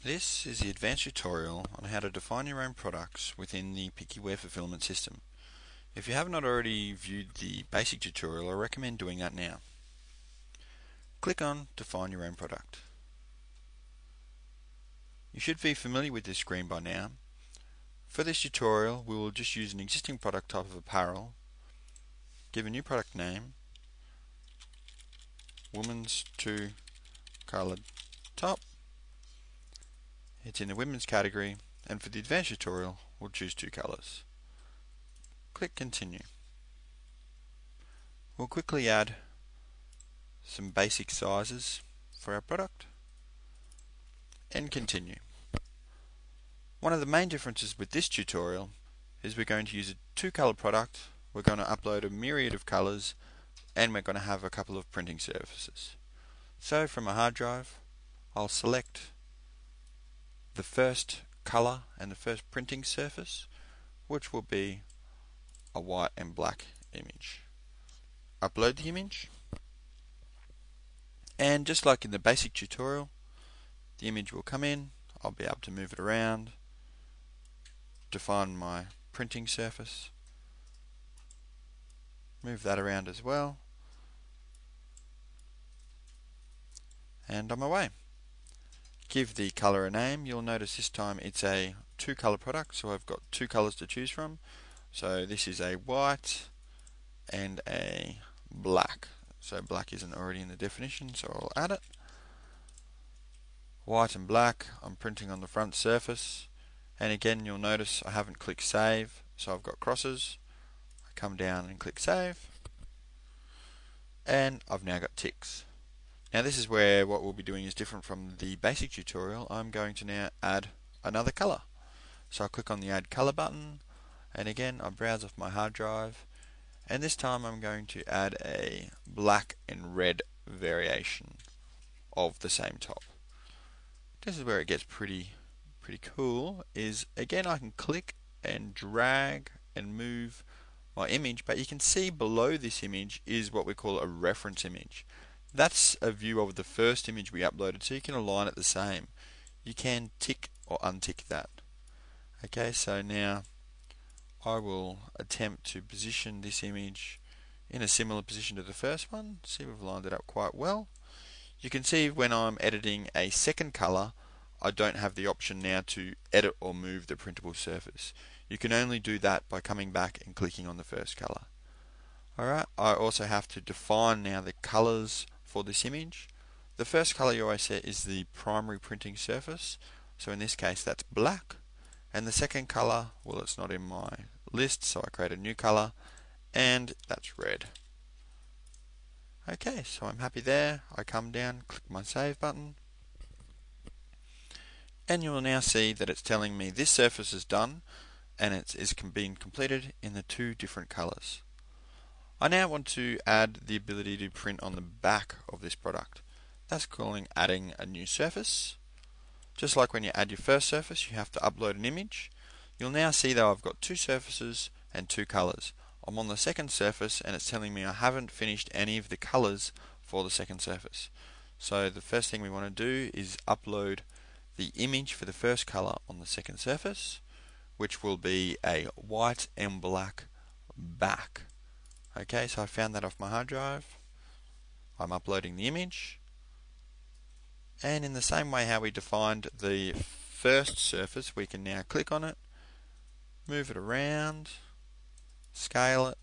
This is the advanced tutorial on how to define your own products within the Pikiware fulfillment system. If you have not already viewed the basic tutorial, I recommend doing that now. Click on Define Your Own Product. You should be familiar with this screen by now. For this tutorial, we will just use an existing product type of apparel, give a new product name, women's 2 coloured top. It's in the women's category, and for the advanced tutorial, we'll choose 2 colours. Click Continue. We'll quickly add some basic sizes for our product and continue. One of the main differences with this tutorial is we're going to use a 2-colour product, we're going to upload a myriad of colours, and we're going to have a couple of printing surfaces. So from a hard drive, I'll select the first colour and the first printing surface, which will be a white and black image. Upload the image, and just like in the basic tutorial, the image will come in, I'll be able to move it around, define my printing surface, move that around as well, and on my way. Give the colour a name. You'll notice this time it's a 2-colour product, so I've got 2 colours to choose from. So this is a white and a black. So black isn't already in the definition, so I'll add it. White and black, I'm printing on the front surface, and again you'll notice I haven't clicked save, so I've got crosses. I come down and click save, and I've now got ticks. Now this is where what we'll be doing is different from the basic tutorial. I'm going to now add another colour. So I'll click on the add colour button, and again I browse off my hard drive, and this time I'm going to add a black and red variation of the same top. This is where it gets pretty cool, is again I can click and drag and move my image, but you can see below this image is what we call a reference image. That's a view of the first image we uploaded, so you can align it the same. You can tick or untick that. Okay, so now I will attempt to position this image in a similar position to the first one. See, we've lined it up quite well. You can see when I'm editing a second colour, I don't have the option now to edit or move the printable surface. You can only do that by coming back and clicking on the first colour. Alright, I also have to define now the colours for this image. The first colour you always set is the primary printing surface, so in this case that's black. And the second colour, well, it's not in my list, so I create a new colour, and that's red. Okay, so I'm happy there. I come down, click my save button, and you will now see that it's telling me this surface is done, and it's being completed in the 2 different colours. I now want to add the ability to print on the back of this product. That's calling adding a new surface. Just like when you add your first surface, you have to upload an image. You'll now see that I've got 2 surfaces and 2 colours. I'm on the second surface and it's telling me I haven't finished any of the colours for the second surface. So the first thing we want to do is upload the image for the first colour on the second surface, which will be a white and black back. Okay, so I found that off my hard drive. I'm uploading the image. And in the same way how we defined the first surface, we can now click on it, move it around, scale it,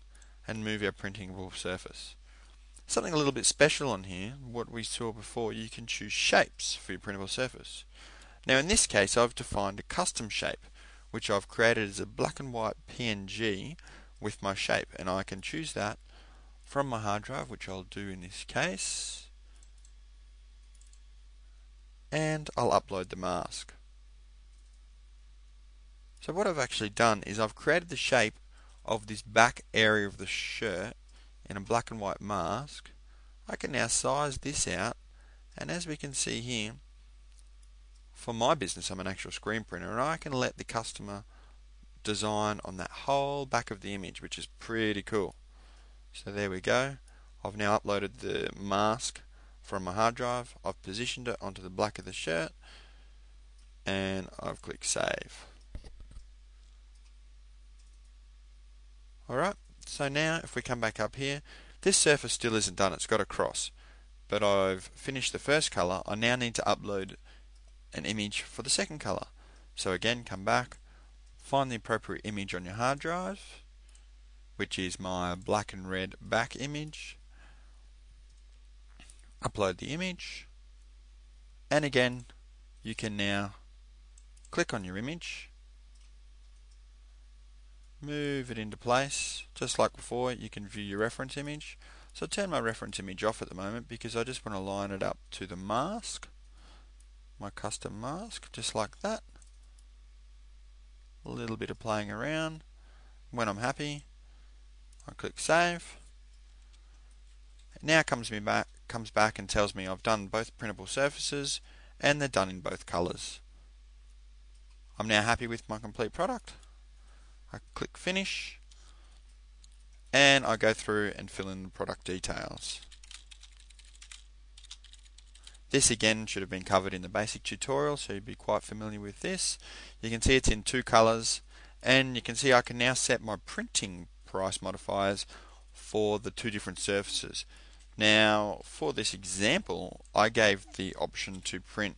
and move our printable surface. Something a little bit special on here, what we saw before, you can choose shapes for your printable surface. Now in this case I've defined a custom shape, which I've created as a black and white PNG with my shape, and I can choose that from my hard drive, which I'll do in this case, and I'll upload the mask. So what I've actually done is I've created the shape of this back area of the shirt in a black and white mask. I can now size this out, and as we can see here, for my business I'm an actual screen printer, and I can let the customer design on that whole back of the image, which is pretty cool. So there we go. I've now uploaded the mask from my hard drive. I've positioned it onto the black of the shirt, and I've clicked save. Alright, so now if we come back up here, this surface still isn't done, it's got a cross. But I've finished the first colour, I now need to upload an image for the second colour. So again, come back, find the appropriate image on your hard drive, which is my black and red back image. Upload the image, and again, you can now click on your image, move it into place. Just like before, you can view your reference image. So I turn my reference image off at the moment because I just want to line it up to the mask, my custom mask, just like that. A little bit of playing around. When I'm happy, I click save. It now comes back and tells me I've done both printable surfaces and they're done in both colours. I'm now happy with my complete product. I click finish and I go through and fill in the product details. This again should have been covered in the basic tutorial, so you'd be quite familiar with this. You can see it's in two colours, and you can see I can now set my printing price modifiers for the two different surfaces. Now for this example, I gave the option to print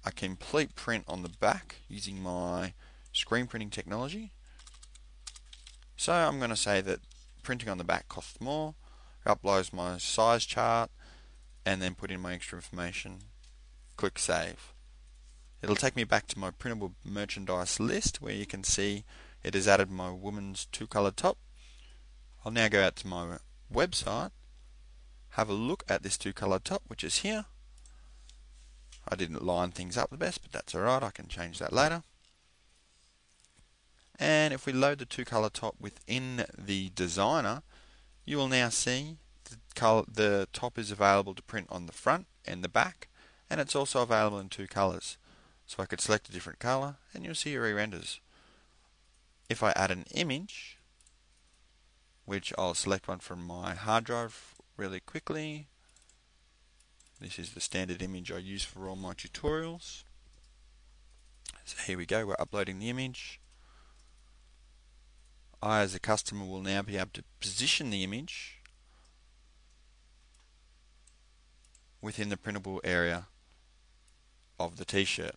a complete print on the back using my screen printing technology. So I'm going to say that printing on the back costs more, uploads my size chart, and then put in my extra information. Click save. It'll take me back to my printable merchandise list where you can see it has added my woman's two colour top. I'll now go out to my website, have a look at this two colour top, which is here. I didn't line things up the best, but that's alright, I can change that later. And if we load the two colour top within the designer, you will now see the top is available to print on the front and the back, and it's also available in two colours. So I could select a different colour and you'll see it re-renders. If I add an image, which I'll select one from my hard drive really quickly. This is the standard image I use for all my tutorials. So here we go, we're uploading the image. I as a customer will now be able to position the image within the printable area of the t-shirt,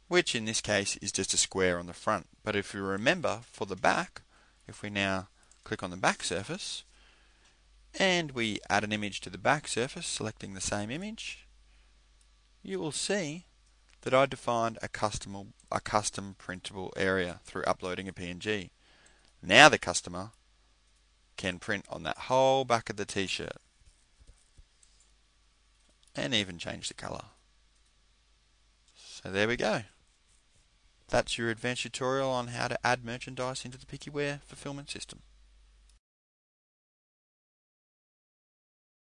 which in this case is just a square on the front. But if you remember, for the back, if we now click on the back surface and we add an image to the back surface, selecting the same image, you will see that I defined a custom printable area through uploading a PNG. Now the customer can print on that whole back of the t-shirt and even change the colour. So there we go. That's your advanced tutorial on how to add merchandise into the Pikiware fulfillment system.